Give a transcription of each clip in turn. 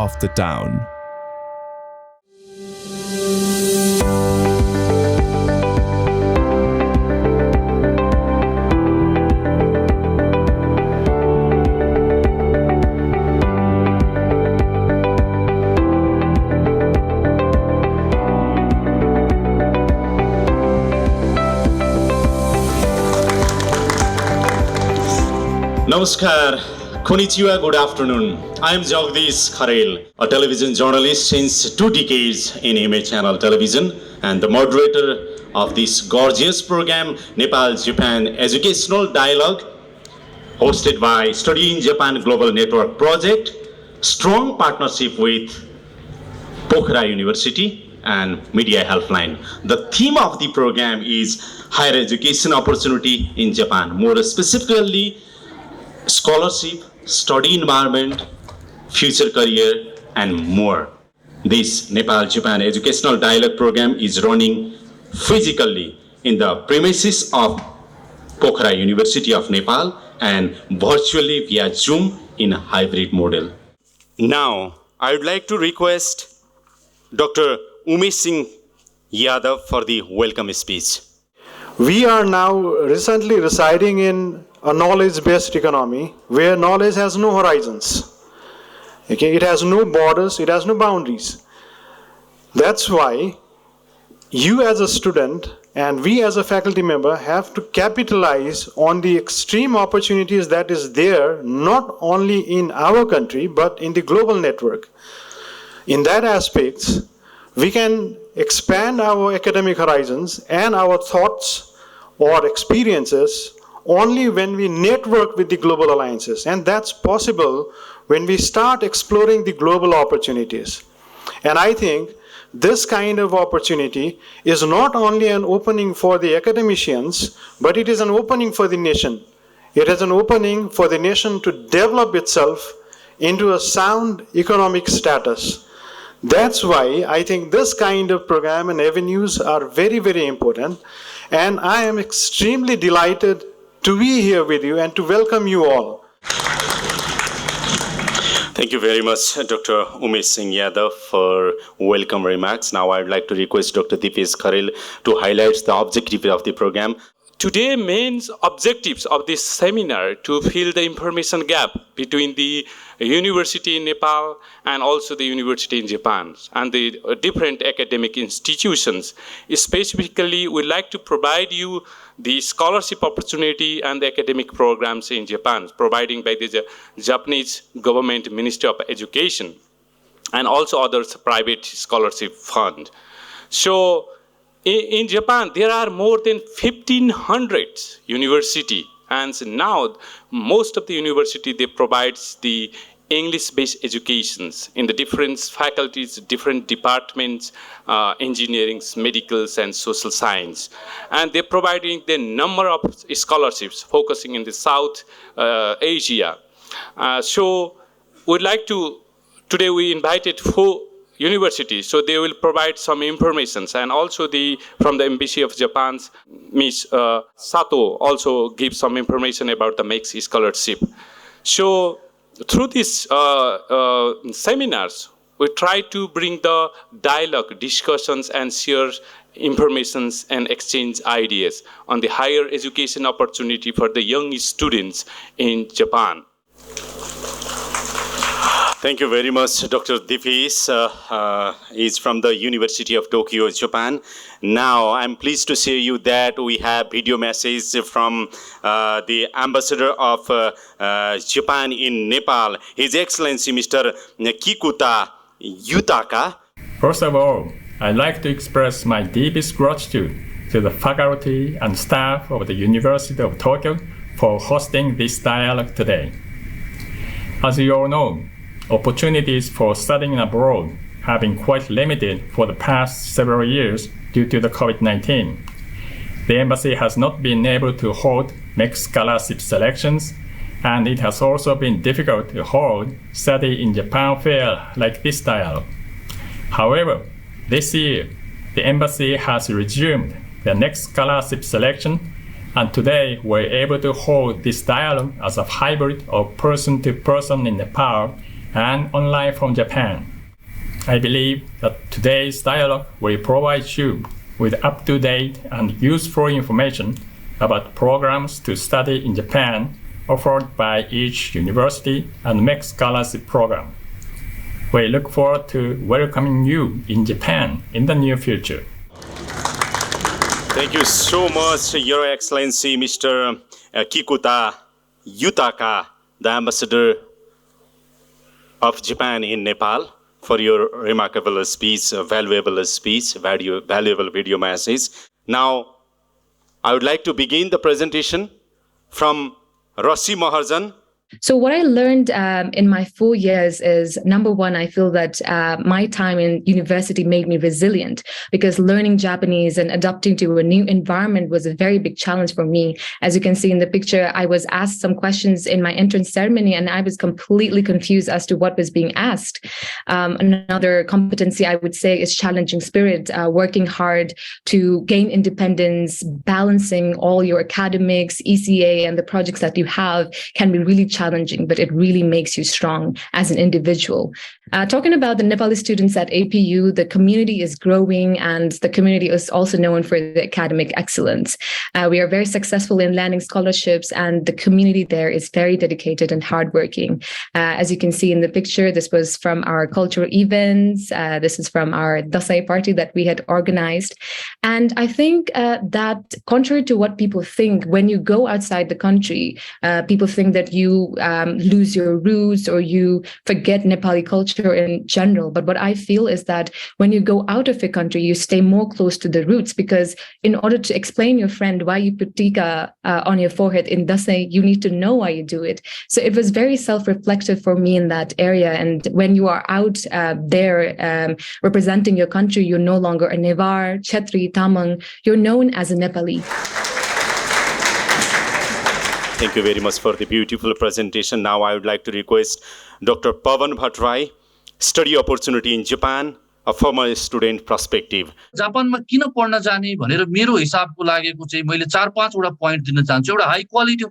of the town. Namaskar, konnichiwa, good afternoon. I am Jagdish Kharel, a television journalist since 2 decades in MA Channel Television and the moderator of this gorgeous program, Nepal-Japan Educational Dialogue, hosted by Study in Japan Global Network Project, strong partnership with POKHARA University and Media Helpline. The theme of the program is higher education opportunity in Japan, more specifically scholarship, study environment, future career, and more. This Nepal-Japan Educational Dialogue Program is running physically in the premises of POKHARA University of Nepal and virtually via Zoom in a hybrid model. Now, I would like to request Dr. Umesh Singh Yadav for the welcome speech. We are now recently residing in a knowledge-based economy where knowledge has no horizons. Okay, it has no borders, it has no boundaries. That's why you as a student and we as a faculty member have to capitalize on the extreme opportunities that is there, not only in our country, but in the global network. In that aspect, we can expand our academic horizons and our thoughts or experiences only when we network with the global alliances. And that's possible when we start exploring the global opportunities. And I think this kind of opportunity is not only an opening for the academicians, but it is an opening for the nation. It is an opening for the nation to develop itself into a sound economic status. That's why I think this kind of program and avenues are very, very important. And I am extremely delighted to be here with you and to welcome you all. Thank you very much, Dr. Umesh Singh Yadav, for welcome remarks. Now I would like to request Dr. Dipesh Kharel to highlight the objective of the program. Today, main objectives of this seminar to fill the information gap between the university in Nepal and also the university in Japan and the different academic institutions. Specifically, we'd like to provide you the scholarship opportunity and the academic programs in Japan, providing by the Japanese government Ministry of Education and also other private scholarship fund. So, in Japan, there are more than 1,500 universities, and now most of the university they provides the English-based educations in the different faculties, different departments, engineering, medicals, and social science. And they're providing the number of scholarships focusing in the South Asia. So we'd like to, today we invited 4 universities, so they will provide some information, and also from the Embassy of Japan's Ms. Sato also gives some information about the MEX scholarship. So through these seminars, we try to bring the dialogue, discussions, and share informations and exchange ideas on the higher education opportunity for the young students in Japan. Thank you very much, Dr. Dipesh. He's from the University of Tokyo, Japan. Now, I'm pleased to say you that we have video message from the Ambassador of Japan in Nepal, His Excellency Mr. Kikuta Yutaka. First of all, I'd like to express my deepest gratitude to the faculty and staff of the University of Tokyo for hosting this dialogue today. As you all know, opportunities for studying abroad have been quite limited for the past several years due to the COVID-19. The embassy has not been able to hold MEX scholarship selections, and it has also been difficult to hold Study in Japan fair like this dialogue. However, this year, the embassy has resumed the next scholarship selection, and today we're able to hold this dialogue as a hybrid of person-to-person in Nepal and online from Japan. I believe that today's dialogue will provide you with up-to-date and useful information about programs to study in Japan offered by each university and mixed scholarship program. We look forward to welcoming you in Japan in the near future. Thank you so much, Your Excellency, Mr. Kikuta Yutaka, the Ambassador of Japan in Nepal, for your remarkable speech, valuable video message. Now, I would like to begin the presentation from Rasi Maharjan. So what I learned in my 4 years is, number one, I feel that my time in university made me resilient, because learning Japanese and adapting to a new environment was a very big challenge for me. As you can see in the picture, I was asked some questions in my entrance ceremony and I was completely confused as to what was being asked. Another competency I would say is challenging spirit, working hard to gain independence, balancing all your academics, ECA, and the projects that you have can be really challenging, but it really makes you strong as an individual. Talking about the Nepali students at APU, the community is growing and the community is also known for the academic excellence. We are very successful in landing scholarships and the community there is very dedicated and hardworking. As you can see in the picture, this was from our cultural events. This is from our Dasai party that we had organized. And I think that contrary to what people think, when you go outside the country, people think that you lose your roots or you forget Nepali culture in general. But what I feel is that when you go out of your country, you stay more close to the roots, because in order to explain your friend why you put tika on your forehead in Dasai, you need to know why you do it. So it was very self-reflective for me in that area. And when you are out there representing your country, you're no longer a Nevar, Chetri, Tamang, you're known as a Nepali. Thank you very much for the beautiful presentation. Now I would like to request Dr. Pavan Bhattarai, Study Opportunity in Japan, a former student perspective. जापानमा किन पढ्न जाने भनेर मेरो हिसाबको लागेको चाहिँ मैले 4-5 वटा पोइन्ट दिन चाहन्छु। एउटा हाई क्वालिटी अफ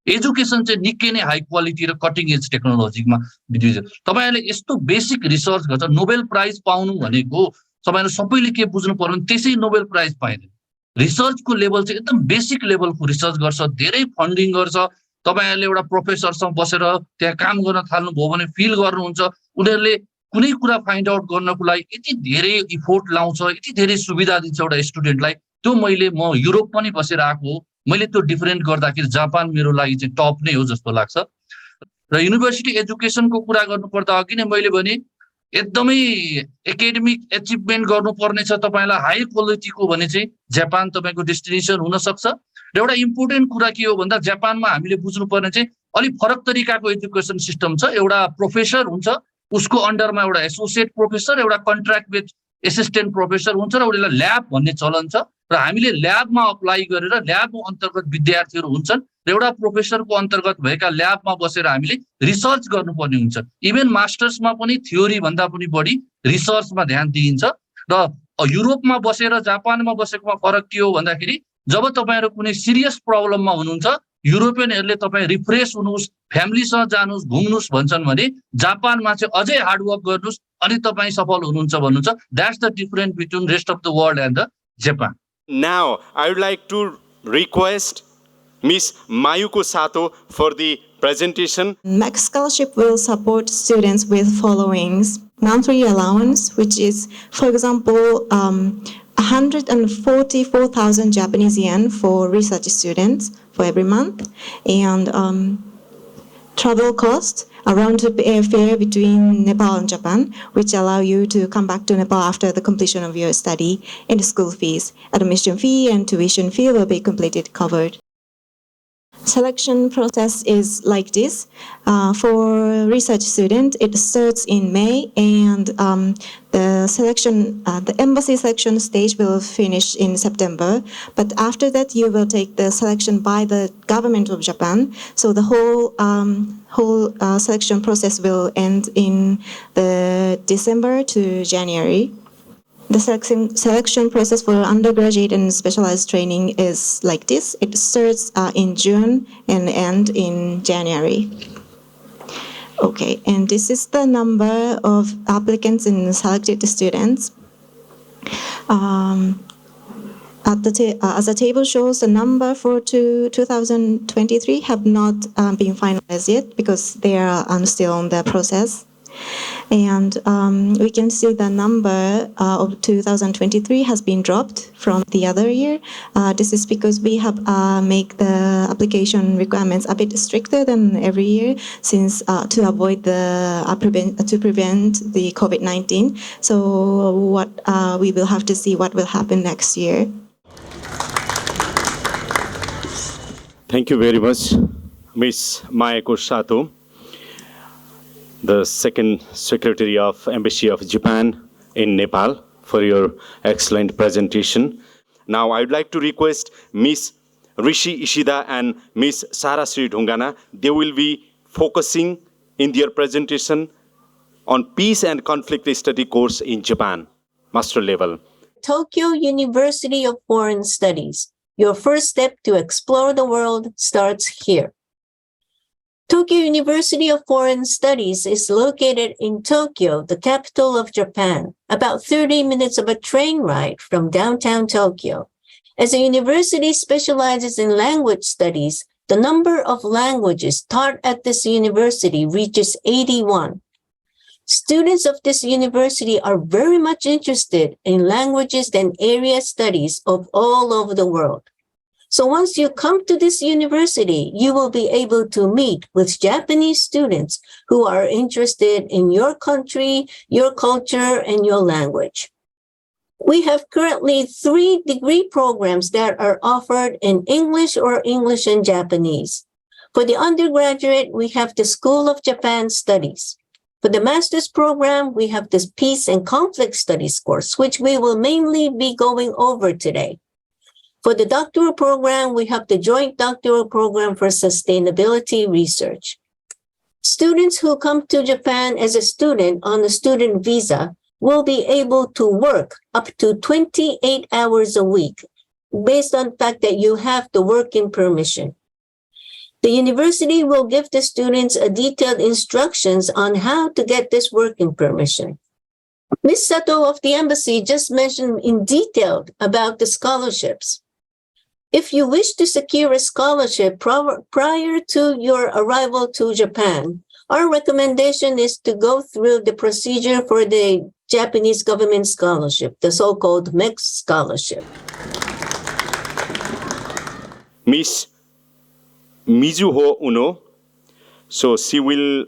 एजुकेसन चाहिँ निकै नै हाई क्वालिटी र कटिङ एज टेक्नोलोजीमा विद्युत। तपाईहरुले यस्तो बेसिक रिसर्च गर्छ, नोबेल प्राइज पाउनु भनेको तपाईहरु सबैले के बुझ्नु पर्यो भने त्यसै नोबेल प्राइज पाइदैन। रिसर्चको लेभल चाहिँ एकदम बेसिक लेभलको रिसर्च गर्छ, धेरै फन्डिङ गर्छ। तपाईहरुले एउटा प्रोफेसरसँग बसेर त्यहाँ काम गर्न थाल्नु भयो भने फिल गर्नुहुन्छ उनीहरुले कुनै कुरा फाइन्ड आउट गर्नको लागि यति धेरै इफोर्ट लाउँछ, यति धेरै सुविधा दिन्छ एउटा स्टुडेन्टलाई। त्यो म युरोप पनि बसेर आएको हो, मैले त्यो डिफरेन्ट गर्दाखेरि जापान मेरो लागि चाहिँ टप नै हो जस्तो लाग्छ। र युनिभर्सिटी एजुकेसनको कुरा गर्नुपर्दा अघि नै मैले भने एकदमै एकाडेमिक अचिभमेन्ट गर्नुपर्ने छ तपाईलाई हाई क्वालिटीको भने चाहिँ जापान तपाईको डेस्टिनेसन हुन सक्छ। र एउटा इम्पोर्टेन्ट कुरा के हो भन्दा जापानमा हामीले बुझ्नुपर्ने चाहिँ अलि फरक तरिकाको एजुकेसन सिस्टम छ। एउटा प्रोफेसर हुन्छ, उसको अन्डरमा एउटा एसोसिएट प्रोफेसर, एउटा कन्ट्र्याक्ट विथ एसिस्टेन्ट प्रोफेसर हुन्छ र एउटा ल्याब भन्ने चलन छ। र हामीले ल्याबमा अप्लाई गरेर ल्याबको अन्तर्गत विद्यार्थीहरू हुन्छन् र एउटा प्रोफेसरको अन्तर्गत भएका ल्याबमा बसेर हामीले रिसर्च गर्नुपर्ने हुन्छ। इभन मास्टर्समा पनि थ्योरी भन्दा पनि बढी रिसर्चमा ध्यान दिइन्छ। र युरोपमा बसेर जापानमा बसेकोमा फरक के हो भन्दाखेरि जब तपाईहरु कुनै सिरियस प्रब्लममा हुनुहुन्छ युरोपियनहरुले तपाई रिफ्रेश हुनुस्, फ्यामिलीसँग जानुस्, घुम्नुस् भन्छन् भने जापानमा चाहिँ अझै हार्ड वर्क गर्नुस् अनि तपाई सफल हुनुहुन्छ भन्नुहुन्छ। That's the difference between rest of the world and the Japan. Now, I would like to request Ms. Mayuko Sato for the presentation. Max Scholarship will support students with followings: monthly allowance, which is, for example, 144,000 Japanese yen for research students for every month, and travel cost, around the airfare between Nepal and Japan, which allow you to come back to Nepal after the completion of your study, and school fees. Admission fee and tuition fee will be completely covered. Selection process is like this. For research student, it starts in May, and the embassy selection stage will finish in September. But after that, you will take the selection by the government of Japan. So the whole selection process will end in the December to January. The selection process for undergraduate and specialized training is like this. It starts in June and ends in January. Okay, and this is the number of applicants and selected students. As the table shows, the number for 2023 have not been finalized yet because they are still on the process. And we can see the number of 2023 has been dropped from the other year. This is because we have make the application requirements a bit stricter than every year, since to avoid the to prevent the COVID-19. So what we will have to see what will happen next year. Thank you very much, Ms. Mayako Sato, the Second Secretary of Embassy of Japan in Nepal, for your excellent presentation. Now I would like to request Ms. Rishi Ishida and Ms. Sarasri Dhungana. They will be focusing in their presentation on Peace and Conflict Study course in Japan, master level. Tokyo University of Foreign Studies. Your first step to explore the world starts here. Tokyo University of Foreign Studies is located in Tokyo, the capital of Japan, about 30 minutes of a train ride from downtown Tokyo. As a university specializes in language studies, the number of languages taught at this university reaches 81. Students of this university are very much interested in languages and area studies of all over the world. So once you come to this university, you will be able to meet with Japanese students who are interested in your country, your culture, and your language. We have currently 3 degree programs that are offered in English or English and Japanese. For the undergraduate, we have the School of Japan Studies. For the master's program, we have this Peace and Conflict Studies course, which we will mainly be going over today. For the doctoral program, we have the Joint Doctoral Program for Sustainability Research. Students who come to Japan as a student on a student visa will be able to work up to 28 hours a week, based on the fact that you have the working permission. The university will give the students a detailed instructions on how to get this working permission. Ms. Sato of the embassy just mentioned in detail about the scholarships. If you wish to secure a scholarship prior to your arrival to Japan, our recommendation is to go through the procedure for the Japanese government scholarship, the so-called MEX scholarship. Miss Mizuho Uno, so she will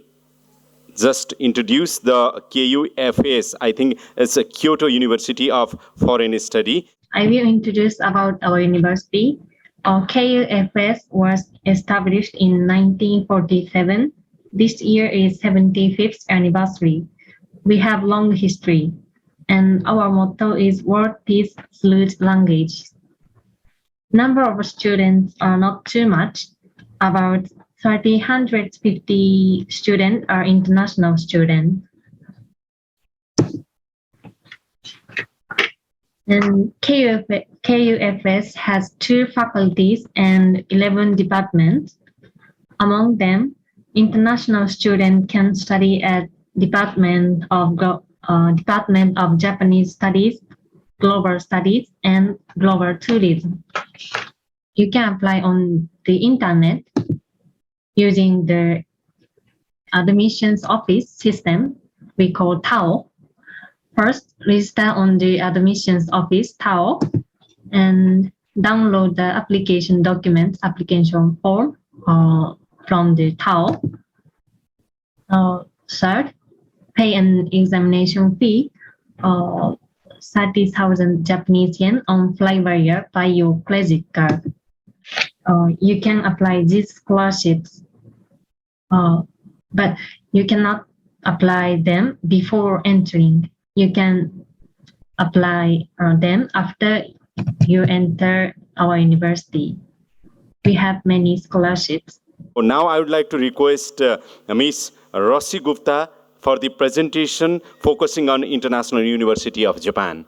just introduce the KUFS. I think it's a Kyoto University of Foreign Study. I will introduce about our university. KUFS was established in 1947. This year is 75th anniversary. We have long history, and our motto is World Peace Through Language. Number of students are not too much. About 150 students are international students. And KUFS has 2 faculties and 11 departments. Among them, international students can study at Department of Japanese Studies, Global Studies, and Global Tourism. You can apply on the internet using the admissions office system we call TAO. First, register on the admissions office TAO and download the application documents, application form from the TAO. Third, pay an examination fee, 30,000 Japanese yen on Flywire by your credit card. You can apply these scholarships, but you cannot apply them before entering. You can apply them after you enter our university. We have many scholarships. Now I would like to request Ms. Rossi Gupta for the presentation focusing on International University of Japan.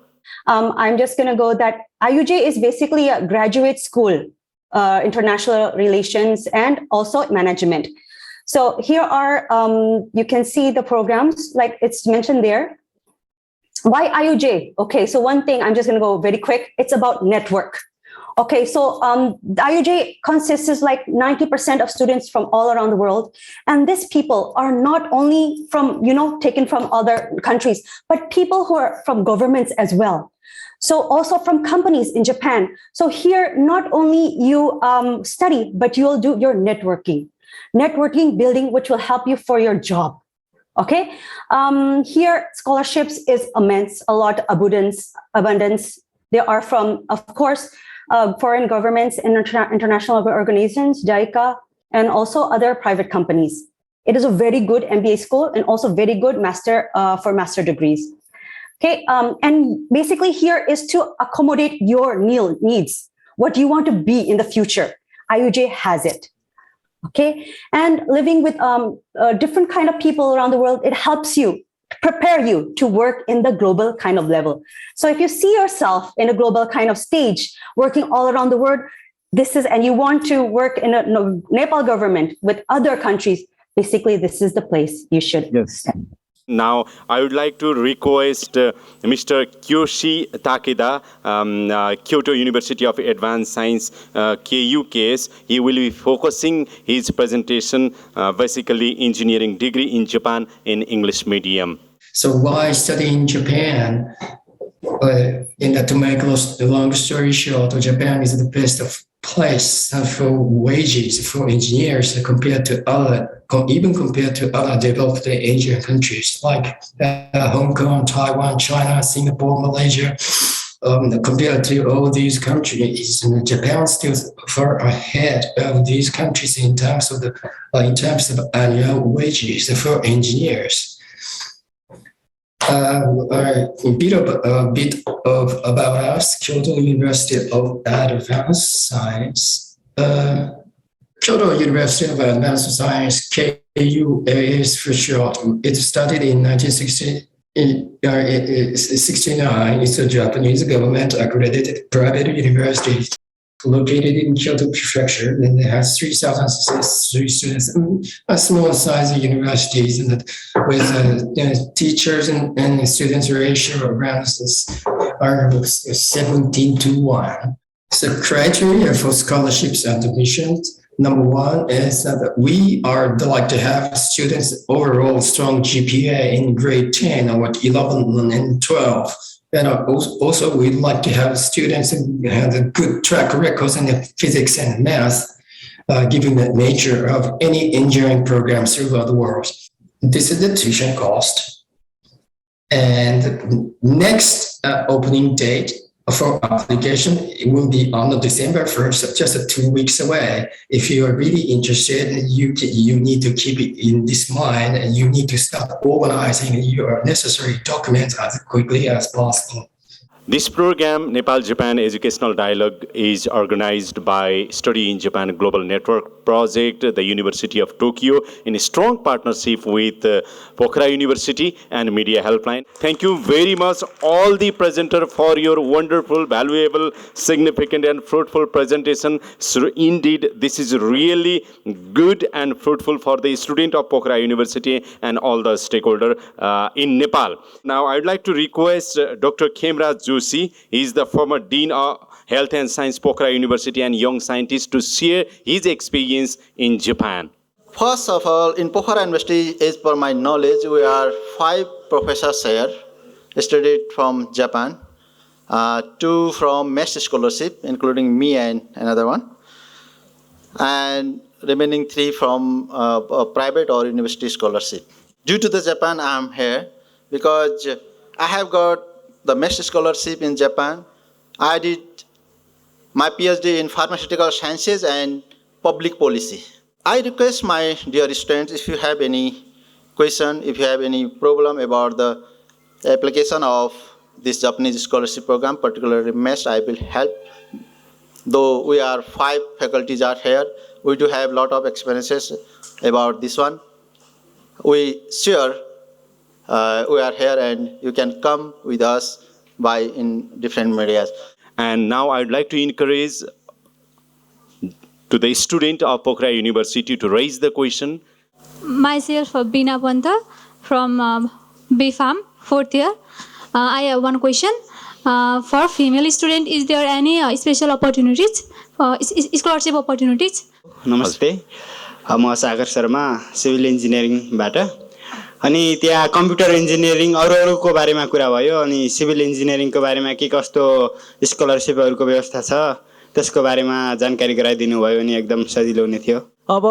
I'm just going to go that IUJ is basically a graduate school, international relations and also management. So here are, you can see the programs like it's mentioned there. Why IUJ? Okay, so one thing, I'm just going to go very quick. It's about network. Okay, so the IUJ consists of like 90% of students from all around the world. And these people are not only from, taken from other countries, but people who are from governments as well. So also from companies in Japan. So here, not only you study, but you'll do your networking building, which will help you for your job. Okay, here scholarships is immense, a lot abundance. They are from, of course, foreign governments and international organizations, JICA, and also other private companies. It is a very good MBA school and also very good for master degrees. Okay, and basically here is to accommodate your needs, what you want to be in the future. IUJ has it. Okay, and living with different kind of people around the world, it helps you, prepare you to work in the global kind of level. So if you see yourself in a global kind of stage, working all around the world, and you want to work in a Nepal government with other countries, basically this is the place you should send. Now, I would like to request Mr. Kyoshi Takeda, Kyoto University of Advanced Science, KUKS. He will be focusing his presentation, basically engineering degree in Japan in English medium. So why study in Japan? To make a long story short, Japan is the best of place for wages for engineers compared to other developed Asian countries like Hong Kong, Taiwan, China, Singapore, Malaysia. Compared to all these countries, Japan still far ahead of these countries in terms of annual wages for engineers. A bit about us, Kyoto University of Advanced Science. Kyoto University of Advanced Science, KUAS for short. It started in 1969. It's a Japanese government accredited private university located in Kyoto Prefecture, and it has 3,003 students. A small size universities, and with teachers and students ratio around 17:1. So criteria for scholarships and admissions. Number one is that we are like to have students overall strong GPA in grade 10 or 11 and 12. And also, we'd like to have students who have a good track records in physics and math, given the nature of any engineering programs throughout the world. This is the tuition cost. And next opening date for application, it will be on December 1st, just 2 weeks away. If you are really interested, you need to keep it in this mind, and you need to start organizing your necessary documents as quickly as possible. This program, Nepal-Japan Educational Dialogue, is organized by Study in Japan Global Network Project, the University of Tokyo, in a strong partnership with POKHARA University and Media Helpline. Thank you very much, all the presenters, for your wonderful, valuable, significant, and fruitful presentation. So indeed, this is really good and fruitful for the student of POKHARA University and all the stakeholders in Nepal. Now, I would like to request Dr. Khemraj Joshi. He is the former Dean of Health and Science, POKHARA University, and young scientist, to share his experience in Japan. First of all, in POKHARA University, as per my knowledge, we are 5 professors here, studied from Japan, 2 from MEST scholarship, including me and another one, and remaining 3 from private or university scholarship. Due to the Japan, I am here because I have got the MEST scholarship in Japan. I did my PhD in pharmaceutical sciences and public policy. I request my dear students, if you have any question, if you have any problem about the application of this Japanese scholarship program, particularly MEST, I will help. Though we are 5 faculties are here, we do have a lot of experiences about this one. We sure we are here, and you can come with us in different medias. And now I'd like to encourage to the student of POKHARA University to raise the question. Myself, Bina Panta from BFAM, 4th year. I have one question. For female student, is there any special opportunities, scholarship opportunities? नमस्ते म Sagar Sharma civil इन्जिनियरिङबाट अनि त्यहाँ computer engineering अरूको बारेमा कुरा भयो अनि civil इन्जिनियरिङको बारेमा के कस्तो स्कलरशिपहरुको व्यवस्था छ त्यसको बारेमा जानकारी गराइदिनु भयो भने एकदम सजिलो हुने थियो। अब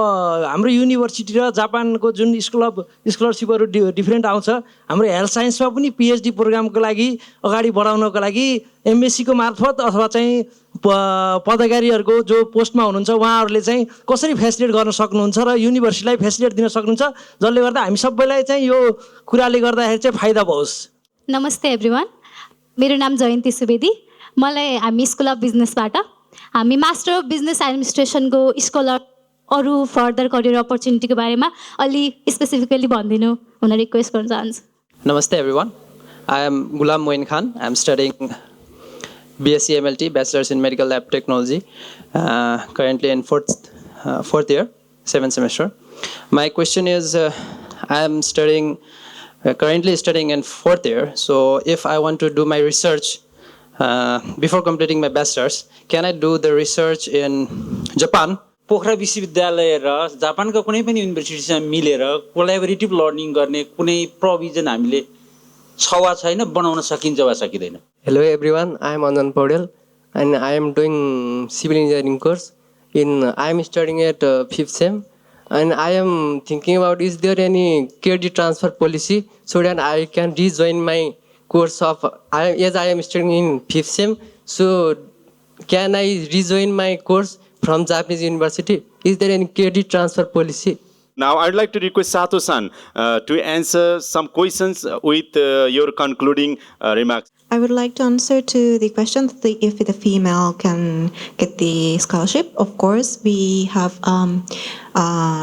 हाम्रो युनिभर्सिटी र जापानको जुन स्कलरशिपहरु डिफरेन्ट आउँछ हाम्रो हेल्थ साइन्समा पनि पीएचडी प्रोग्रामको लागि अगाडि बढाउनको लागि एमएससी को मार्फत अथवा चाहिँ पदाधिकारीहरुको जो पोस्टमा हुनुहुन्छ उहाँहरुले चाहिँ कसरी फेसिलिटेट गर्न सक्नुहुन्छ र युनिभर्सिटीलाई फेसिलिटेट दिन सक्नुहुन्छ जसले गर्दा हामी सबैलाई चाहिँ यो कुराले गर्दाखेरि चाहिँ फाइदा होस्। नमस्ते एभ्रीवन, मेरो नाम जयन्ती सुवेदी, मलाई हामी स्कुल अफ बिजनेसबाट हामी मास्टर अफ बिजनेस एडमिनिस्ट्रेसनको स्कलर अरू फर्दर करियर अपर्च्युनिटीको बारेमा अलि स्पेसिफिकली भनिदिनु हुन रिक्वेस्ट गर्न चाहन्छु। Namaste everyone. I am Gulam Moin Khan. I am studying BSc MLT, Bachelor's in Medical Lab Technology, currently in fourth year, 7th semester. My question is, I am currently studying in 4th year. So if I want to do my research before completing my bachelor's, can I do the research in Japan? पोखरा विश्वविद्यालय र जापानका कुनै पनि युनिभर्सिटीसँग मिलेर कोल्याबोरेटिभ learning गर्ने कुनै provision हामीले छ वा छैन, बनाउन सकिन्छ वा सकिदैन? Hello everyone, I am Anand Paudel and I am doing civil engineering course. I am studying at 5th sem and I am thinking about, is there any credit transfer policy so that I can rejoin my course of, as I am studying in 5th sem, so can I rejoin my course from Japanese university? Is there any credit transfer policy? Now I'd like to request Sato-san to answer some questions with your concluding remarks. I would like to answer to the question if the female can get the scholarship. Of course, we have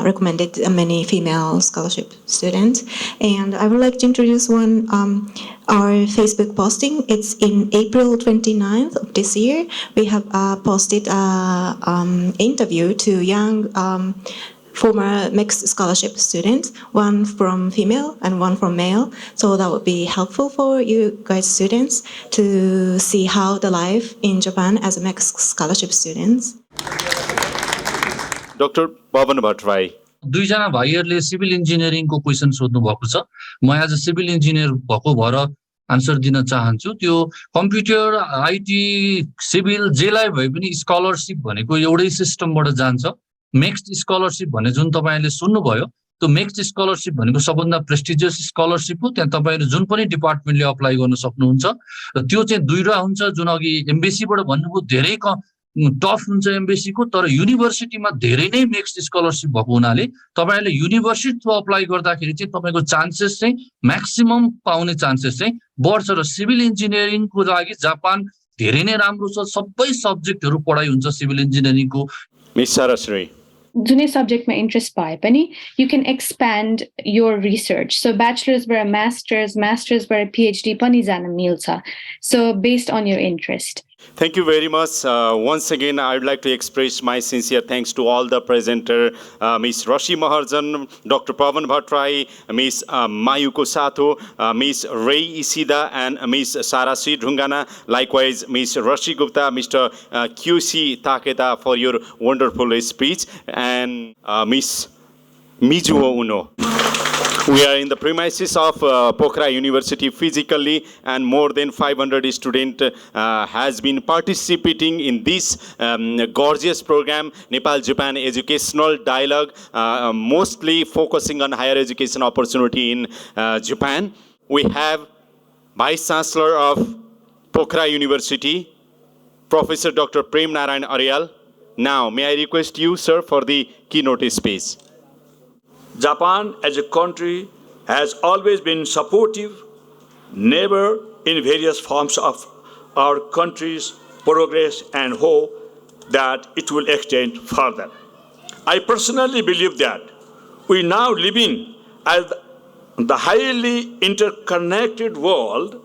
recommended many female scholarship students, and I would like to introduce one our Facebook posting. It's in April 29th of this year. We have posted an interview to young former mixed scholarship students, one from female and one from male. So that would be helpful for you guys students to see how the life in Japan as a mixed scholarship students. Dr. Pavan Bhattrai. दुईजना भाइहरूले civil इन्जिनियरिङको question सोध्नु भएको छ। म as a civil engineer भएको भएर answer दिन चाहन्छु। त्यो कम्प्युटर, आईटी, सिभिल जेलाई भए पनि स्कलरशिप भनेको एउटै सिस्टमबाट जान्छ। मिक्स्ड स्कलरशिप भने जुन तपाईहरुले सुन्नुभयो, त्यो मिक्स्ड स्कलरशिप भनेको सबभन्दा प्रेस्टिजियस स्कलरशिप हो। त्यहाँ तपाईहरु जुन पनि डिपार्टमेन्टले अप्लाई गर्न सक्नुहुन्छ र त्यो चाहिँ दुईटा हुन्छ। जुन अघि एम्बेसीबाट भन्नुभयो धेरै टफ हुन्छ एम्बेसीको, तर युनिभर्सिटीमा धेरै नै मिक्स्ड स्कलरशिप भएको हुनाले तपाईहरुले युनिभर्सिटी थ्रु अप्लाई गर्दाखेरि चाहिँ तपाईको चान्सेस चाहिँ म्याक्सिमम पाउने चान्सेस चाहिँ बढ्छ र सिभिल इन्जिनियरिङको लागि जापान धेरै नै राम्रो छ। सबै सब्जेक्टहरु पढाइ हुन्छ सिभिल इन्जिनियरिङको। मिस सरश्री, जुनै सब्जेक्टमा इन्ट्रेस्ट भए पनि you can expand your research. So bachelor's बाट master's बाट PhD पनि जान मिल्छ. So based on your interest. Thank you very much. Once again, I would like to express my sincere thanks to all the presenter, Ms. Rashi Maharjan, Dr. Pavan Bhattrai, Ms. Mayuko Sato, Ms. Ray Isida, and Ms. Sarasri Dhungana. Likewise, Ms. Rashi Gupta, Mr. QC Takeda for your wonderful speech, and Ms. Mizuo Uno. We are in the premises of Pokhara University physically, and more than 500 students has been participating in this gorgeous program, Nepal-Japan Educational Dialogue, mostly focusing on higher education opportunity in Japan. We have Vice Chancellor of Pokhara University, Professor Dr. Prem Narayan Aryal. Now, may I request you, sir, for the keynote speech. Japan as a country has always been supportive, neighbor in various forms of our country's progress, and hope that it will extend further. I personally believe that we now live in the highly interconnected world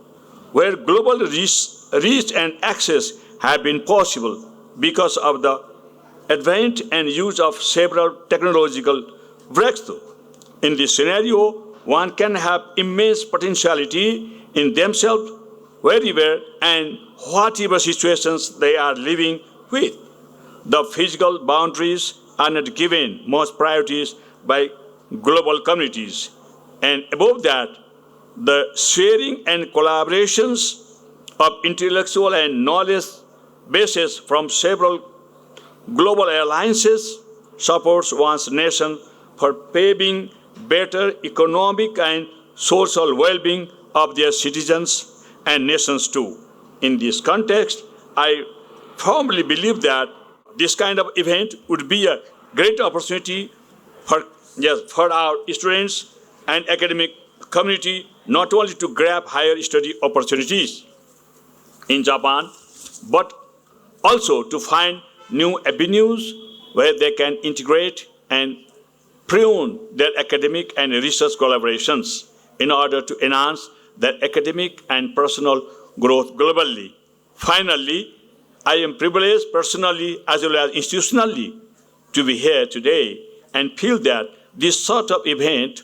where global reach and access have been possible because of the advent and use of several technological breakthroughs. In this scenario, one can have immense potentiality in themselves, wherever and whatever situations they are living with. The physical boundaries are not given most priorities by global communities. And above that, the sharing and collaborations of intellectual and knowledge bases from several global alliances supports one's nation for paving better economic and social well-being of their citizens and nations too. In this context, I firmly believe that this kind of event would be a great opportunity for our students and academic community not only to grab higher study opportunities in Japan, but also to find new avenues where they can integrate and prune their academic and research collaborations in order to enhance their academic and personal growth globally. Finally, I am privileged personally as well as institutionally to be here today and feel that this sort of event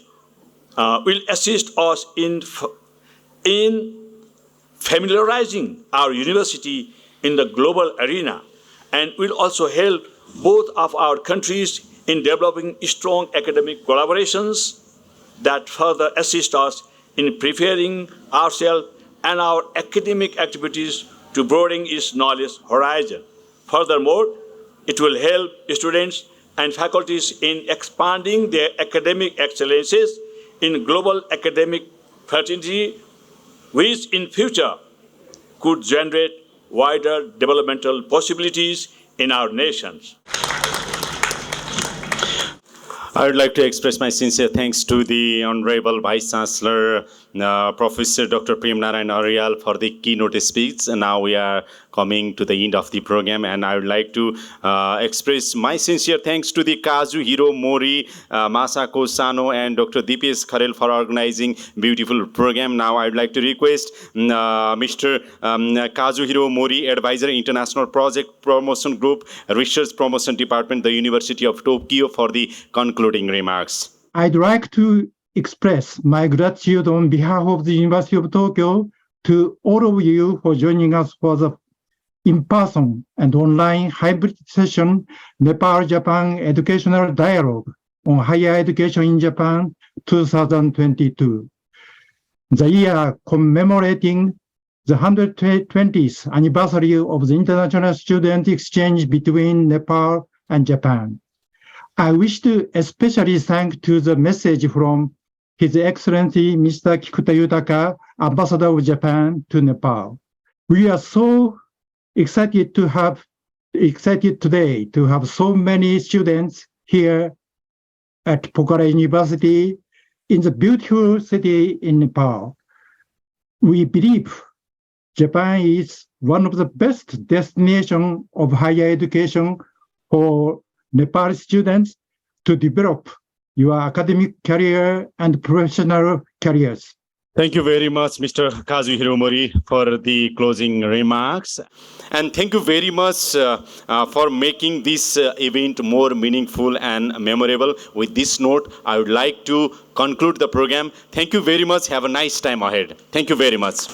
will assist us in familiarizing our university in the global arena and will also help both of our countries in developing strong academic collaborations that further assist us in preparing ourselves and our academic activities to broaden its knowledge horizon. Furthermore, it will help students and faculties in expanding their academic excellences in global academic fraternity, which in future could generate wider developmental possibilities in our nations. I would like to express my sincere thanks to the Honorable Vice Chancellor, Professor Dr. Prem Narayan Aryal for the keynote speech. And now we are coming to the end of the program, and I would like to express my sincere thanks to the Kazuhiro Mori, Masako Sano, and Dr. Dipesh Kharel for organizing beautiful program. Now I would like to request Mr. Kazuhiro Mori, Advisor, International Project Promotion Group, Research Promotion Department, the University of Tokyo, for the concluding remarks. I'd like to express my gratitude on behalf of the University of Tokyo to all of you for joining us for the in-person and online hybrid session Nepal-Japan Educational Dialogue on Higher Education in Japan 2022. The year commemorating the 120th anniversary of the international student exchange between Nepal and Japan. I wish to especially thank to the message from His Excellency Mr. Kikuta Yutaka, Ambassador of Japan to Nepal. We are so excited today to have so many students here at Pokhara University in the beautiful city in Nepal. We believe Japan is one of the best destinations of higher education for Nepali students to develop your academic career and professional careers. Thank you very much, Mr. Kazuhiro Mori, for the closing remarks. And thank you very much for making this event more meaningful and memorable. With this note, I would like to conclude the program. Thank you very much. Have a nice time ahead. Thank you very much.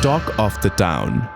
Talk of the Town.